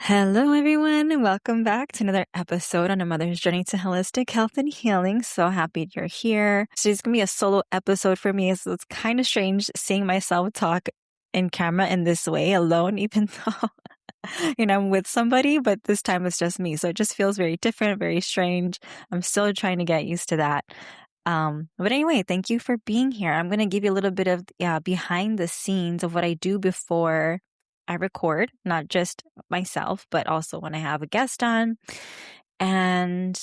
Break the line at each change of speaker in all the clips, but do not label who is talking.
Hello, everyone, and welcome back to another episode on a mother's journey to holistic health and healing. So happy you're here. Today's gonna be a solo episode for me, so it's kind of strange seeing myself talk in camera in this way alone, even though I'm with somebody, but this time it's just me. So it just feels very different, very strange. I'm still trying to get used to that. But anyway, thank you for being here. I'm going to give you a little bit of behind the scenes of what I do before I record, not just myself, but also when I have a guest on. And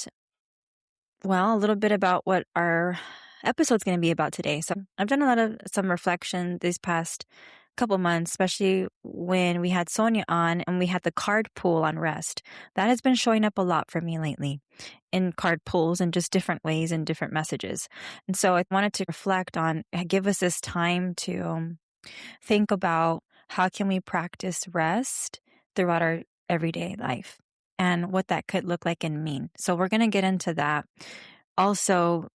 well, a little bit about what our episode's going to be about today. So I've done some reflection these past couple months, especially when we had Sonia on and we had the card pool on rest. That has been showing up a lot for me lately in card pools in just different ways and different messages. And so I wanted to reflect on, give us this time to think about how can we practice rest throughout our everyday life and what that could look like and mean. So we're going to get into that. Also,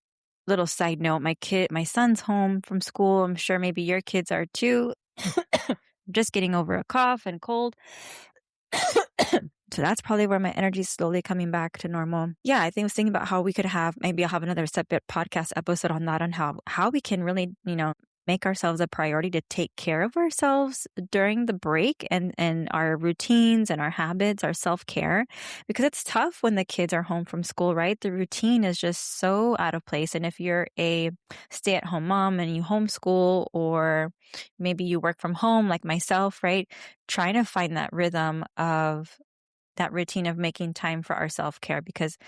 little side note, my son's home from school. I'm sure maybe your kids are too. Just getting over a cough and cold. So that's probably where my energy is slowly coming back to normal. Yeah, I was thinking about how we could maybe I'll have another separate podcast episode on that, on how we can really, make ourselves a priority to take care of ourselves during the break and our routines and our habits, our self-care, because it's tough when the kids are home from school, right? The routine is just so out of place. And if you're a stay-at-home mom and you homeschool, or maybe you work from home like myself, right? Trying to find that rhythm of that routine of making time for our self-care, because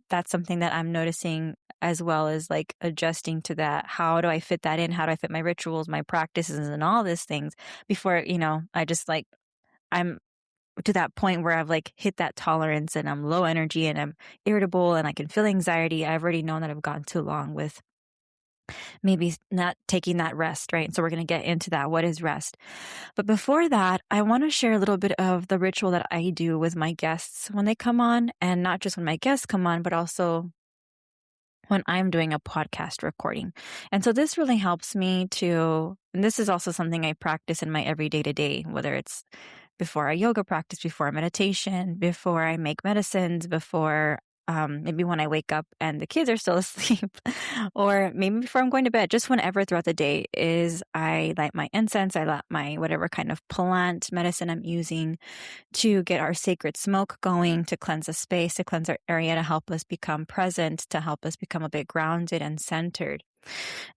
that's something that I'm noticing, as well as like adjusting to that. How do I fit that in? How do I fit my rituals, my practices, and all these things before, I just I'm to that point where I've hit that tolerance and I'm low energy and I'm irritable and I can feel anxiety. I've already known that I've gone too long with maybe not taking that rest, right? So we're going to get into that. What is rest? But before that, I want to share a little bit of the ritual that I do with my guests when they come on, and not just when my guests come on, but also when I'm doing a podcast recording. And so this really helps me and this is also something I practice in my everyday to day, whether it's before I yoga practice, before meditation, before I make medicines, before maybe when I wake up and the kids are still asleep, or maybe before I'm going to bed, just whenever throughout the day, is I light my incense, I light my whatever kind of plant medicine I'm using to get our sacred smoke going, to cleanse the space, to cleanse our area, to help us become present, to help us become a bit grounded and centered.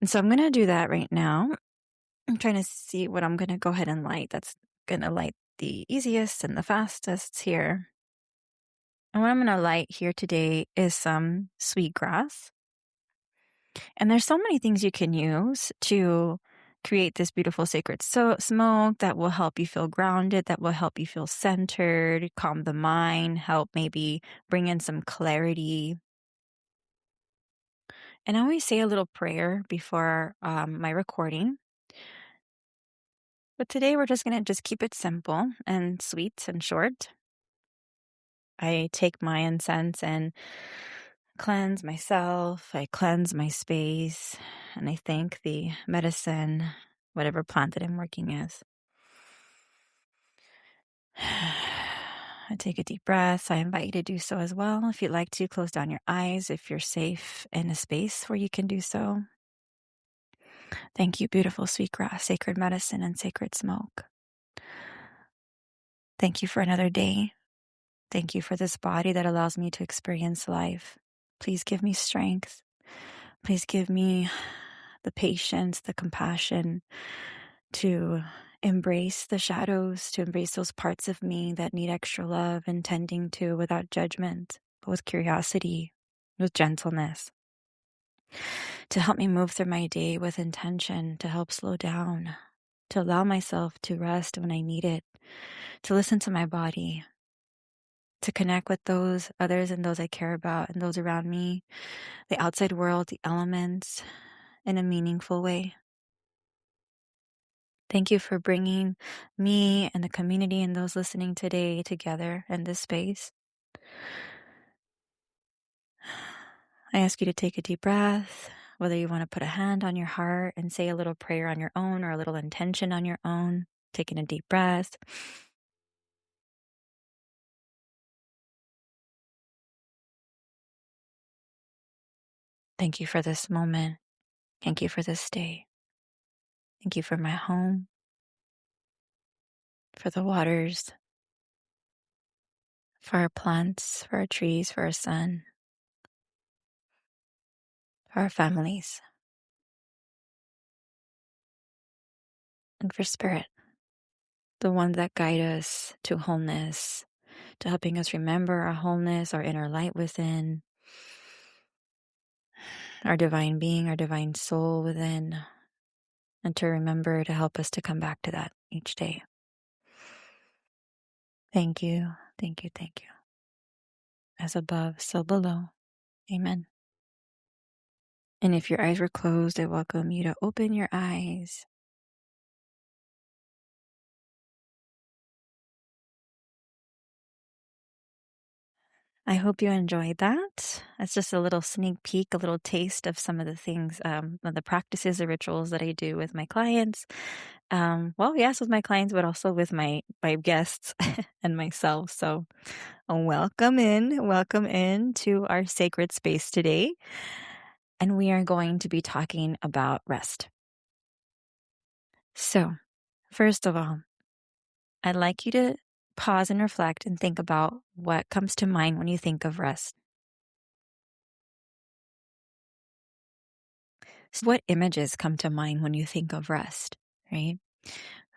And so I'm going to do that right now. I'm trying to see what I'm going to go ahead and light. That's going to light the easiest and the fastest here. And what I'm going to light here today is some sweetgrass. And there's so many things you can use to create this beautiful sacred smoke that will help you feel grounded, that will help you feel centered, calm the mind, help maybe bring in some clarity. And I always say a little prayer before my recording. But today we're just going to keep it simple and sweet and short. I take my incense and cleanse myself. I cleanse my space, and I thank the medicine, whatever plant that I'm working with. I take a deep breath. I invite you to do so as well. If you'd like to, close down your eyes if you're safe in a space where you can do so. Thank you, beautiful sweetgrass, sacred medicine, and sacred smoke. Thank you for another day. Thank you for this body that allows me to experience life. Please give me strength. Please give me the patience, the compassion to embrace the shadows, to embrace those parts of me that need extra love and tending to without judgment, but with curiosity, with gentleness. To help me move through my day with intention, to help slow down, to allow myself to rest when I need it, to listen to my body, to connect with those others and those I care about and those around me, the outside world, the elements, in a meaningful way. Thank you for bringing me and the community and those listening today together in this space. I ask you to take a deep breath, whether you want to put a hand on your heart and say a little prayer on your own or a little intention on your own. Taking a deep breath. Thank you for this moment. Thank you for this day. Thank you for my home, for the waters, for our plants, for our trees, for our sun, for our families, and for spirit, the ones that guide us to wholeness, to helping us remember our wholeness, our inner light within, our divine being, our divine soul within, and to remember to help us to come back to that each day. Thank you, thank you, thank you. As above, so below. Amen. And if your eyes were closed, I welcome you to open your eyes. I hope you enjoyed that. It's just a little sneak peek, a little taste of some of the things, the practices, the rituals that I do with my clients. Yes, with my clients, but also with my guests and myself. So welcome in to our sacred space today. And we are going to be talking about rest. So first of all, I'd like you to pause and reflect and think about what comes to mind when you think of rest. So what images come to mind when you think of rest, right?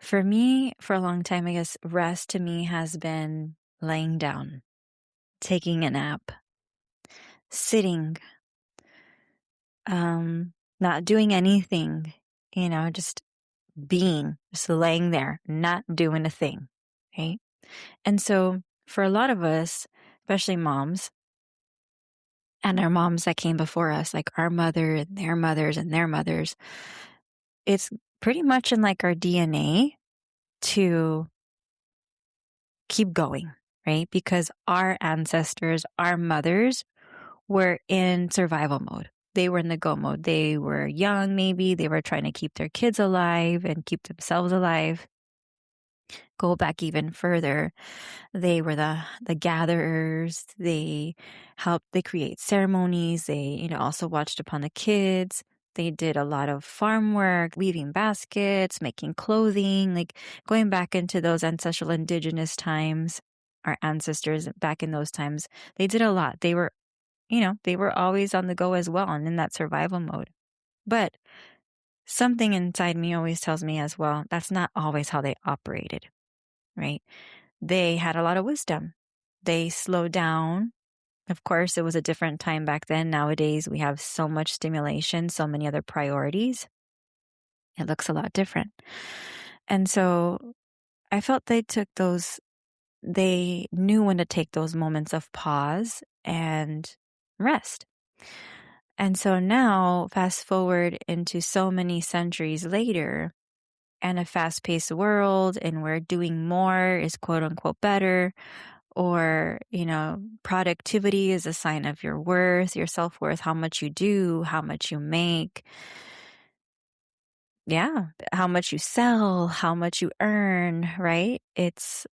For me, for a long time, I guess rest to me has been laying down, taking a nap, sitting, not doing anything, just being, just laying there, not doing a thing, right? And so for a lot of us, especially moms, and our moms that came before us, like our mother and their mothers and their mothers, it's pretty much in like our DNA to keep going, right? Because our ancestors, our mothers were in survival mode. They were in the go mode. They were young, maybe. They were trying to keep their kids alive and keep themselves alive. Go back even further. They were the gatherers. They create ceremonies. They, also watched upon the kids. They did a lot of farm work, weaving baskets, making clothing, like going back into those ancestral indigenous times, our ancestors back in those times, they did a lot. They were, they were always on the go as well and in that survival mode. But something inside me always tells me as well, that's not always how they operated, right? They had a lot of wisdom. They slowed down. Of course, it was a different time back then. Nowadays, we have so much stimulation, so many other priorities. It looks a lot different. And so I felt they knew when to take those moments of pause and rest. And so now, fast forward into so many centuries later, and a fast-paced world, and where doing more is quote unquote better, or, productivity is a sign of your worth, your self-worth, how much you do, how much you make. Yeah, how much you sell, how much you earn, right? That's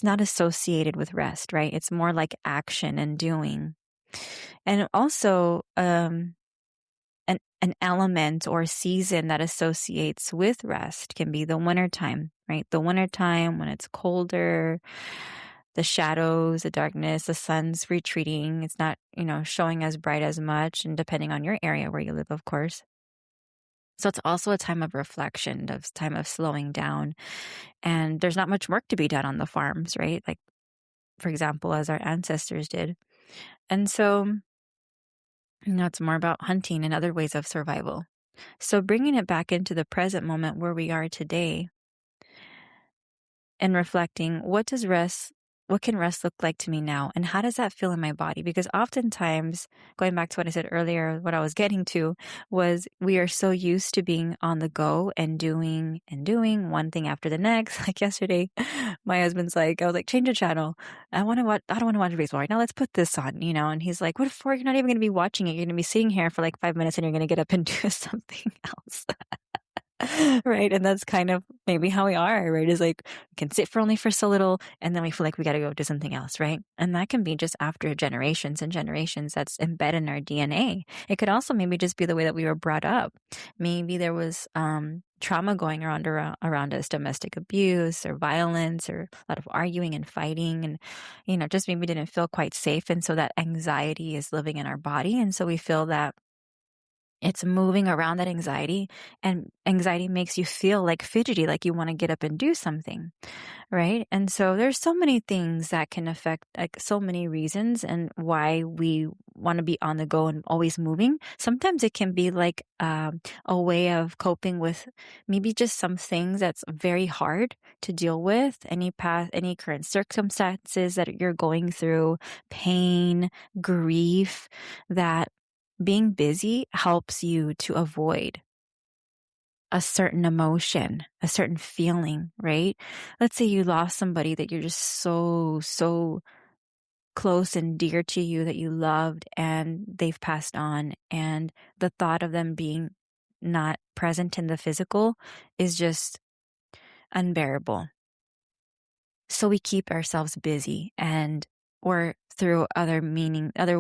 not associated with rest, right? It's more like action and doing. And also, an element or season that associates with rest can be the wintertime, right? The wintertime when it's colder, the shadows, the darkness, the sun's retreating. It's not, showing as bright as much, and depending on your area where you live, of course. So it's also a time of reflection, of time of slowing down. And there's not much work to be done on the farms, right? Like, for example, as our ancestors did. And so, it's more about hunting and other ways of survival. So bringing it back into the present moment where we are today and reflecting, what can rest look like to me now? And how does that feel in my body? Because oftentimes, going back to what I said earlier, what I was getting to was we are so used to being on the go and doing one thing after the next. Like yesterday, my husband's like, I was like, change the channel. I don't want to watch baseball right now. Let's put this on, and he's like, what for? You're not even going to be watching it. You're going to be sitting here for like 5 minutes and you're going to get up and do something else. Right. And that's kind of maybe how we are, right? Is like we can sit for only for so little and then we feel like we got to go do something else, right? And that can be just after generations and generations that's embedded in our DNA. It could also maybe just be the way that we were brought up. Maybe there was trauma going around us, domestic abuse or violence or a lot of arguing and fighting and just maybe didn't feel quite safe. And so that anxiety is living in our body. And so we feel that it's moving around that anxiety, and anxiety makes you feel like fidgety, like you want to get up and do something, right? And so there's so many things that can affect, like so many reasons and why we want to be on the go and always moving. Sometimes it can be like a way of coping with maybe just some things that's very hard to deal with, any current circumstances that you're going through, pain, grief, that being busy helps you to avoid a certain emotion, a certain feeling, right? Let's say you lost somebody that you're just so close and dear to you, that you loved, and they've passed on. And the thought of them being not present in the physical is just unbearable. So we keep ourselves busy, and or through other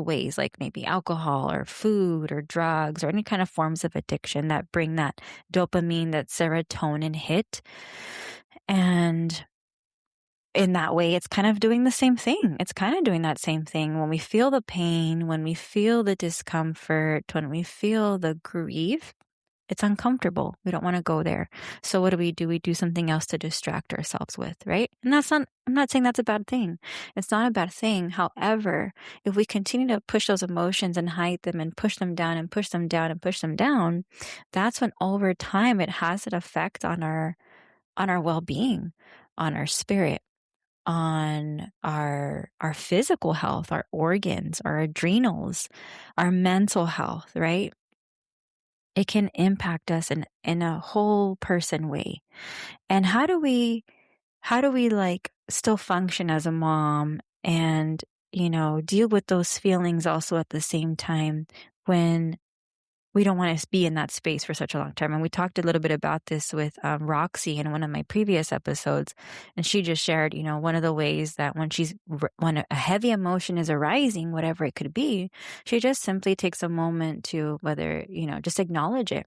ways, like maybe alcohol or food or drugs or any kind of forms of addiction that bring that dopamine, that serotonin hit. And in that way, it's kind of doing the same thing. It's kind of doing that same thing when we feel the pain, when we feel the discomfort, when we feel the grief. It's uncomfortable. We don't want to go there. So what do? We do something else to distract ourselves with, right? And I'm not saying that's a bad thing. It's not a bad thing. However, if we continue to push those emotions and hide them and push them down and push them down and push them down, that's when over time it has an effect on our well-being, on our spirit, on our physical health, our organs, our adrenals, our mental health, right? It can impact us in a whole person way. And how do we like still function as a mom and, deal with those feelings also at the same time when we don't want to be in that space for such a long time? And we talked a little bit about this with Roxy in one of my previous episodes. And she just shared, one of the ways that when a heavy emotion is arising, whatever it could be, she just simply takes a moment to just acknowledge it.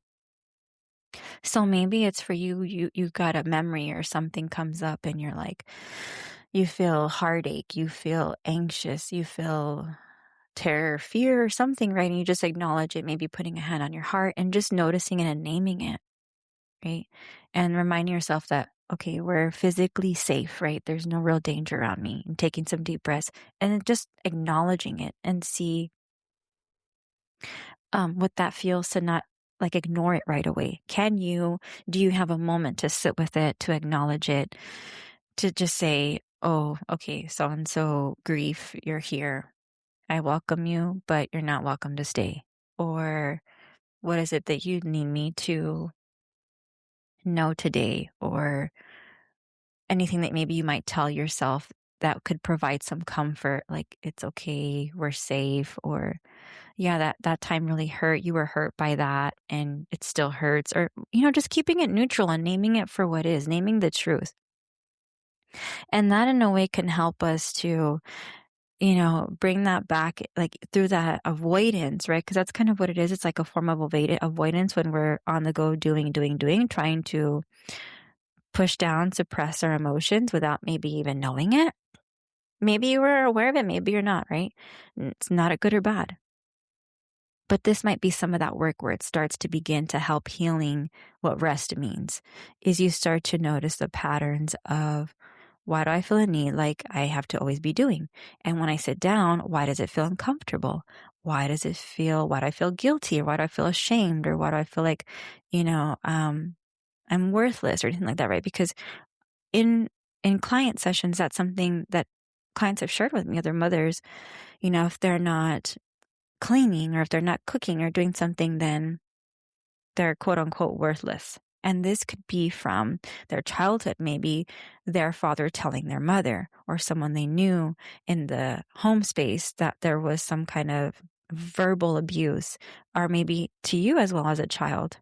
So maybe it's for you got a memory or something comes up and you're like, you feel heartache, you feel anxious, you feel terror, fear, or something, right? And you just acknowledge it, maybe putting a hand on your heart and just noticing it and naming it, right? And reminding yourself that, okay, we're physically safe, right? There's no real danger around me. And taking some deep breaths and just acknowledging it and see what that feels, to not like ignore it right away. Do you have a moment to sit with it, to acknowledge it, to just say, oh, okay, so and so grief, you're here. I welcome you, but you're not welcome to stay. Or what is it that you need me to know today? Or anything that maybe you might tell yourself that could provide some comfort, like it's okay, we're safe, or yeah, that time really hurt. You were hurt by that and it still hurts. Or, just keeping it neutral and naming it for what is, naming the truth. And that in a way can help us to, bring that back, like through that avoidance, right? Because that's kind of what it is. It's like a form of avoidance when we're on the go doing, trying to push down, suppress our emotions without maybe even knowing it. Maybe you were aware of it, maybe you're not, right? It's not a good or bad. But this might be some of that work where it starts to begin to help healing. What rest means is you start to notice the patterns of, why do I feel a need like I have to always be doing? And when I sit down, why does it feel uncomfortable? Why do I feel guilty? Or why do I feel ashamed? Or why do I feel like, I'm worthless or anything like that, right? Because in client sessions, that's something that clients have shared with me, other mothers, if they're not cleaning or if they're not cooking or doing something, then they're quote unquote worthless. And this could be from their childhood, maybe their father telling their mother or someone they knew in the home space that there was some kind of verbal abuse, or maybe to you as well as a child.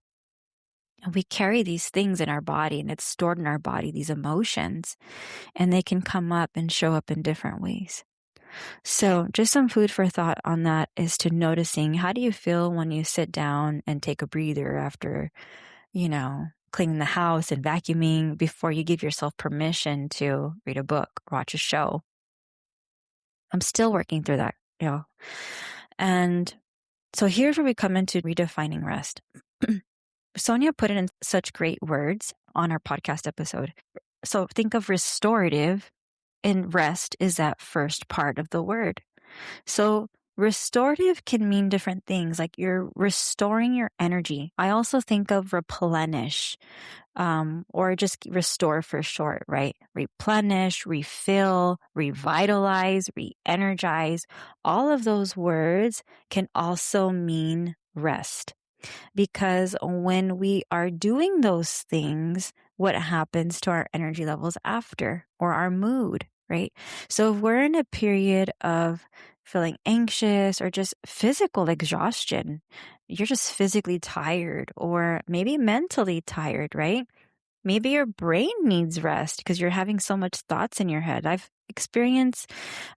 And we carry these things in our body, and it's stored in our body, these emotions, and they can come up and show up in different ways. So just some food for thought on that is to noticing, how do you feel when you sit down and take a breather after, cleaning the house and vacuuming, before you give yourself permission to read a book, watch a show? I'm still working through that, And so here's where we come into redefining rest. Sonia put it in such great words on our podcast episode. So think of restorative, and rest is that first part of the word. So restorative can mean different things, like you're restoring your energy. I also think of replenish, or just restore for short, right? Replenish, refill, revitalize, re-energize. All of those words can also mean rest. Because when we are doing those things, what happens to our energy levels after, or our mood, right? So if we're in a period of feeling anxious or just physical exhaustion, you're just physically tired, or maybe mentally tired, right? Maybe your brain needs rest because you're having so much thoughts in your head. I've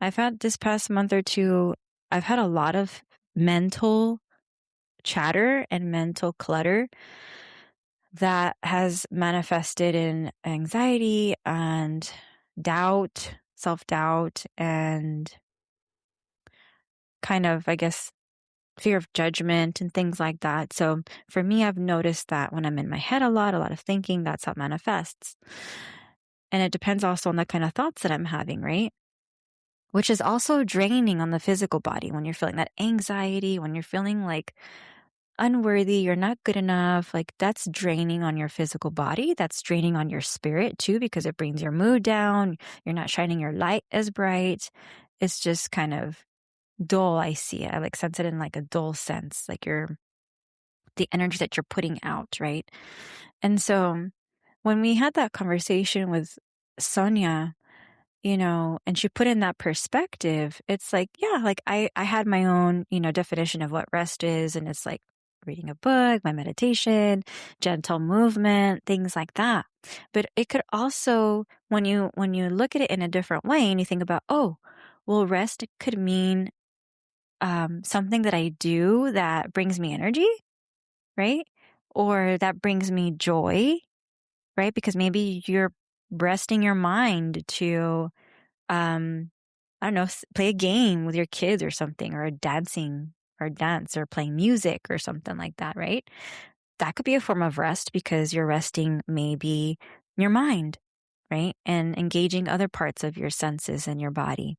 had this past month or two, I've had a lot of mental chatter and mental clutter that has manifested in anxiety and doubt, self-doubt, and kind of, I guess, fear of judgment and things like that. So for me, I've noticed that when I'm in my head a lot of thinking, that's how it manifests. And it depends also on the kind of thoughts that I'm having, right? Which is also draining on the physical body when you're feeling that anxiety, when you're feeling like unworthy, you're not good enough, like that's draining on your physical body. That's draining on your spirit too, because it brings your mood down. You're not shining your light as bright. It's just kind of dull. I see it. I sense it in a dull sense, like the energy that you're putting out, right? And so when we had that conversation with Sonia, and she put in that perspective, it's I had my own, definition of what rest is. And it's like reading a book, my meditation, gentle movement, things like that. But it could also, when you look at it in a different way and you think about, oh, well, rest could mean something that I do that brings me energy, right? Or that brings me joy, right? Because maybe you're resting your mind to, I don't know, play a game with your kids or something, or dance or playing music or something like that, right? That could be a form of rest because you're resting maybe your mind, right? And engaging other parts of your senses and your body.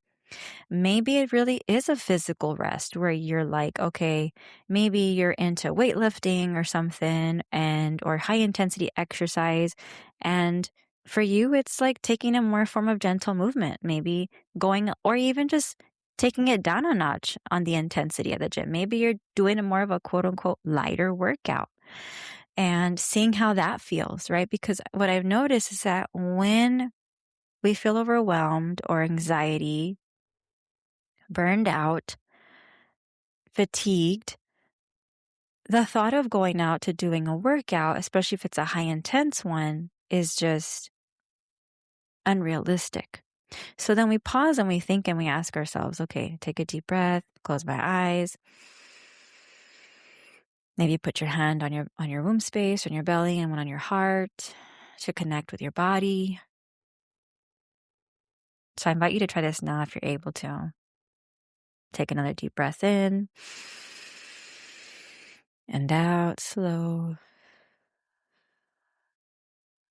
Maybe it really is a physical rest where you're like, okay, maybe you're into weightlifting or something, or high intensity exercise. And for you, it's like taking a more form of gentle movement, maybe going, or even just taking it down a notch on the intensity of the gym. Maybe you're doing a more of a quote unquote lighter workout and seeing how that feels, right? Because what I've noticed is that when we feel overwhelmed or anxiety, burned out, fatigued, the thought of going out to doing a workout, especially if it's a high intense one, is just unrealistic. So then we pause and we think and we ask ourselves, okay, take a deep breath, close my eyes. Maybe put your hand on your womb space, on your belly, and one on your heart to connect with your body. So I invite you to try this now if you're able to. Take another deep breath in and out, slow.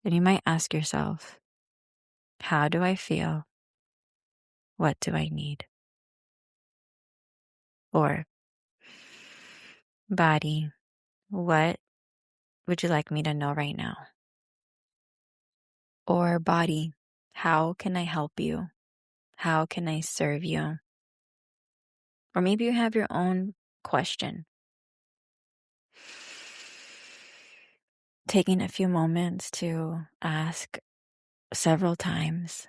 Then you might ask yourself, how do I feel? What do I need? Or, body, what would you like me to know right now? Or, body, how can I help you? How can I serve you? Or maybe you have your own question. Taking a few moments to ask several times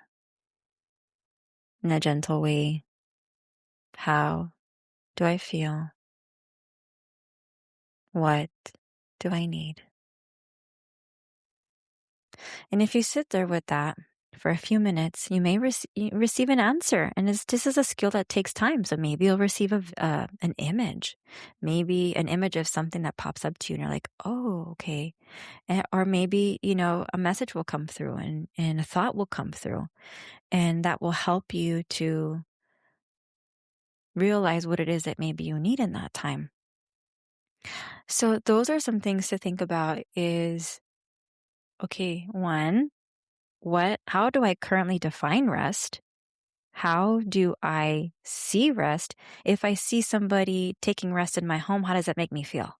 in a gentle way, how do I feel? What do I need? And if you sit there with that for a few minutes, you may receive an answer. And this is a skill that takes time. So maybe you'll receive an image, maybe an image of something that pops up to you and you're like, oh, okay. Or maybe, a message will come through and a thought will come through, and that will help you to realize what it is that maybe you need in that time. So those are some things to think about is, okay, one, how do I currently define rest? How do I see rest? If I see somebody taking rest in my home, how does that make me feel?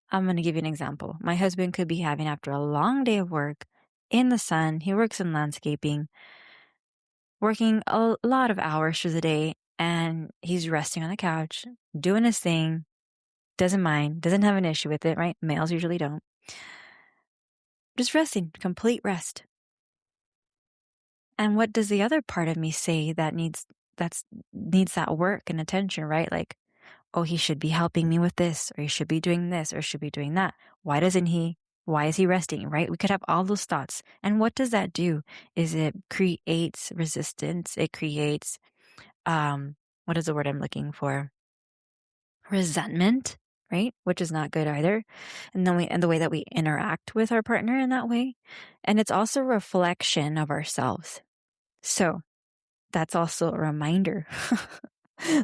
I'm going to give you an example. My husband could be having, after a long day of work in the sun, he works in landscaping, working a lot of hours through the day, and he's resting on the couch, doing his thing, doesn't mind, doesn't have an issue with it, right? Males usually don't. Just resting, complete rest. And what does the other part of me say that needs that work and attention, right? Like, oh, he should be helping me with this, or he should be doing this, or should be doing that. Why doesn't he? Why is he resting, right? We could have all those thoughts. And what does that do? Is it creates resistance. It creates, what is the word I'm looking for? Resentment, right? Which is not good either. And the way that we interact with our partner in that way. And it's also a reflection of ourselves. So that's also a reminder.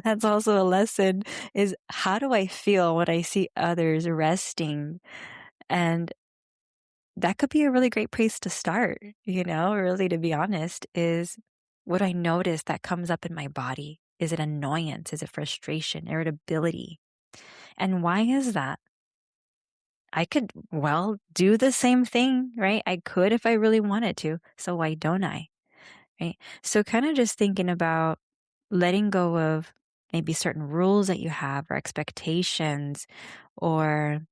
That's also a lesson, is how do I feel when I see others resting? And that could be a really great place to start, really, to be honest, is what I notice that comes up in my body. Is it annoyance? Is it frustration, irritability? And why is that? I could, do the same thing, right? I could if I really wanted to. So why don't I? Right? So kind of just thinking about letting go of maybe certain rules that you have or expectations, and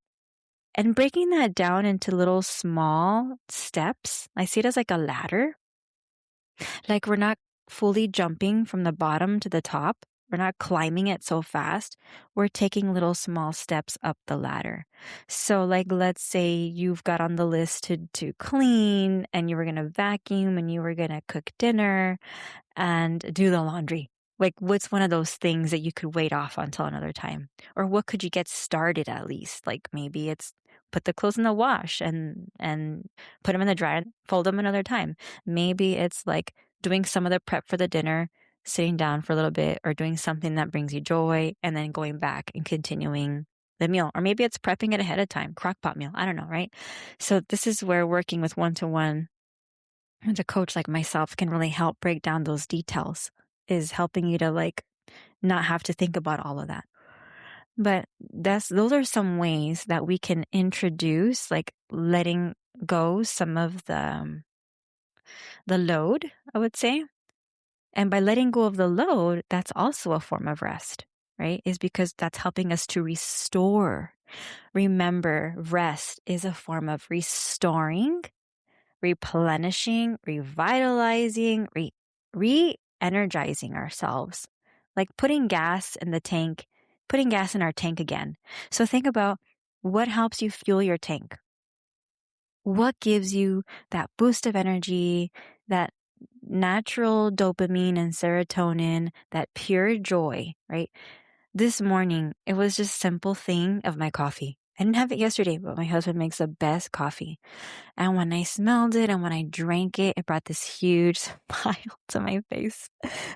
breaking that down into little small steps. I see it as like a ladder. Like we're not fully jumping from the bottom to the top. We're not climbing it so fast. We're taking little small steps up the ladder. So like, let's say you've got on the list to clean, and you were going to vacuum, and you were going to cook dinner and do the laundry. Like, what's one of those things that you could wait off until another time? Or what could you get started at least? Like maybe it's put the clothes in the wash and put them in the dryer, fold them another time. Maybe it's like doing some of the prep for the dinner, sitting down for a little bit, or doing something that brings you joy, and then going back and continuing the meal. Or maybe it's prepping it ahead of time, crock pot meal. I don't know, right? So this is where working with one-to-one as a coach like myself can really help break down those details, is helping you to like not have to think about all of that. But those are some ways that we can introduce, like letting go some of the load, I would say. And by letting go of the load, that's also a form of rest, right? Is because that's helping us to restore. Remember, rest is a form of restoring, replenishing, revitalizing, re-energizing ourselves. Like putting gas in our tank again. So think about what helps you fuel your tank. What gives you that boost of energy, that natural dopamine and serotonin, that pure joy, right? This morning, it was just a simple thing of my coffee. I didn't have it yesterday, but my husband makes the best coffee. And when I smelled it and when I drank it, it brought this huge smile to my face.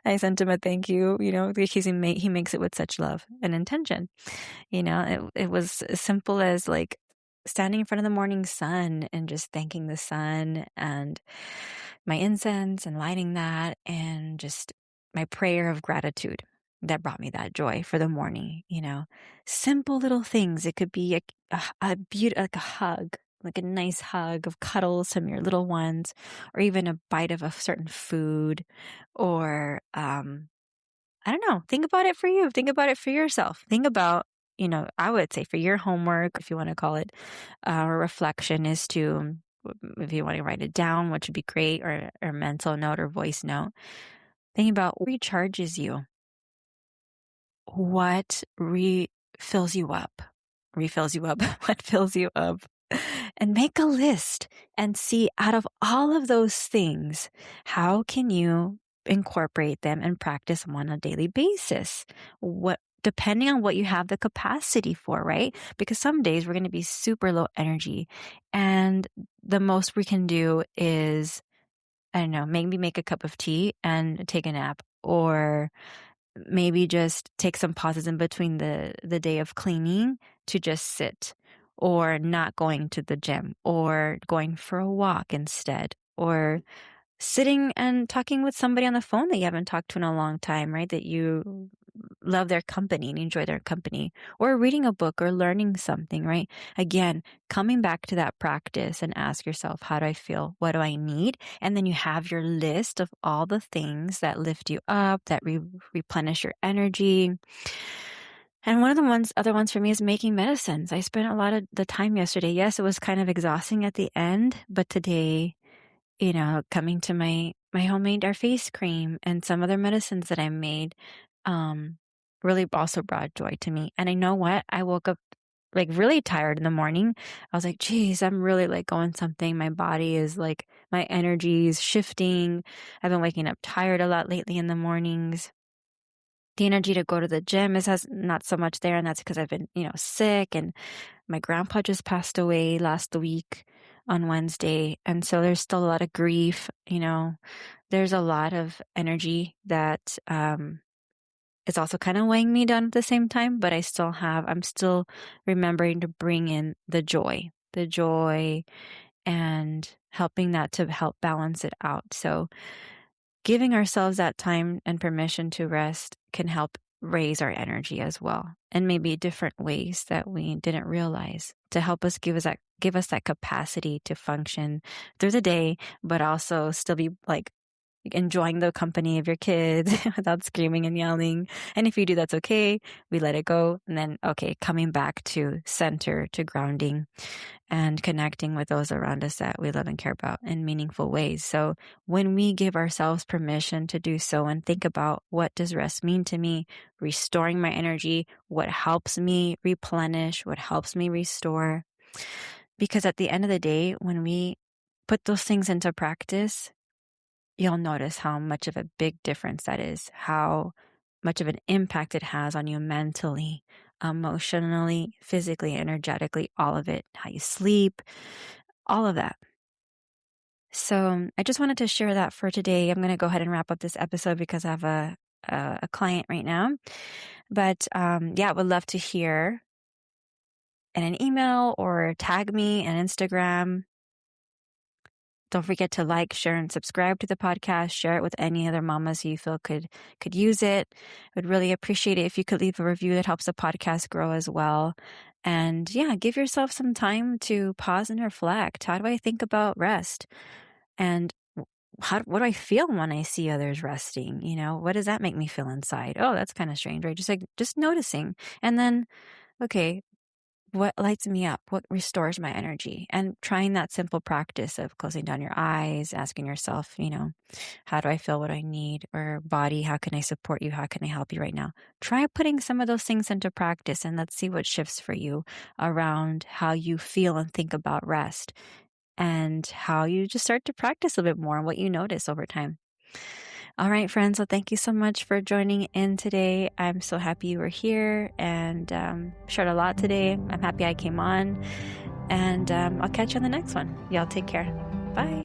I sent him a thank you, because he makes it with such love and intention. It was as simple as like standing in front of the morning sun and just thanking the sun, and my incense and lighting that, and just my prayer of gratitude that brought me that joy for the morning. Simple little things. It could be a beautiful, like a hug, like a nice hug of cuddles from your little ones, or even a bite of a certain food, or I don't know. Think about it for you. Think about it for yourself. Think about, I would say for your homework, if you want to call it, or reflection, is to, if you want to write it down, which would be great, or mental note or voice note. Think about what recharges you. What refills you up? What fills you up? And make a list and see out of all of those things, how can you incorporate them and practice them on a daily basis? Depending on what you have the capacity for, right? Because some days we're going to be super low energy, and the most we can do is, I don't know, maybe make a cup of tea and take a nap, or maybe just take some pauses in between the day of cleaning to just sit, or not going to the gym, or going for a walk instead, or sitting and talking with somebody on the phone that you haven't talked to in a long time, right? That you love their company and enjoy their company, or reading a book or learning something, right? Again, coming back to that practice and ask yourself, how do I feel? What do I need? And then you have your list of all the things that lift you up, that replenish your energy. And one of the other ones for me is making medicines. I spent a lot of the time yesterday. Yes, it was kind of exhausting at the end, but today, coming to my homemade our face cream and some other medicines that I made, really also brought joy to me. And I know what? I woke up like really tired in the morning. I was like, geez, I'm really like going something. My body is like, my energy is shifting. I've been waking up tired a lot lately in the mornings. The energy to go to the gym has not so much there. And that's because I've been, sick, and my grandpa just passed away last week on Wednesday. And so there's still a lot of grief, there's a lot of energy that, it's also kind of weighing me down at the same time, but I'm still remembering to bring in the joy, and helping that to help balance it out. So giving ourselves that time and permission to rest can help raise our energy as well, and maybe different ways that we didn't realize, to help us give us that capacity to function through the day, but also still be like enjoying the company of your kids without screaming and yelling. And if you do, that's okay. We let it go. And then, coming back to center, to grounding, and connecting with those around us that we love and care about in meaningful ways. So when we give ourselves permission to do so and think about, what does rest mean to me? Restoring my energy, what helps me replenish, what helps me restore? Because at the end of the day, when we put those things into practice, you'll notice how much of a big difference that is, how much of an impact it has on you mentally, emotionally, physically, energetically, all of it, how you sleep, all of that. So I just wanted to share that for today. I'm going to go ahead and wrap up this episode because I have a client right now. But I would love to hear in an email, or tag me on Instagram. Don't forget to like, share, and subscribe to the podcast. Share it with any other mamas who you feel could use it. I'd really appreciate it if you could leave a review. That helps the podcast grow as well. And give yourself some time to pause and reflect. How do I think about rest? And what do I feel when I see others resting? What does that make me feel inside? Oh, that's kind of strange, right? Just noticing. And then, okay, what lights me up? What restores my energy? And trying that simple practice of closing down your eyes, asking yourself, how do I feel, what do I need? Or body, how can I support you? How can I help you right now? Try putting some of those things into practice, and let's see what shifts for you around how you feel and think about rest, and how you just start to practice a bit more and what you notice over time. All right, friends. Well, thank you so much for joining in today. I'm so happy you were here, and shared a lot today. I'm happy I came on, and I'll catch you on the next one. Y'all take care. Bye.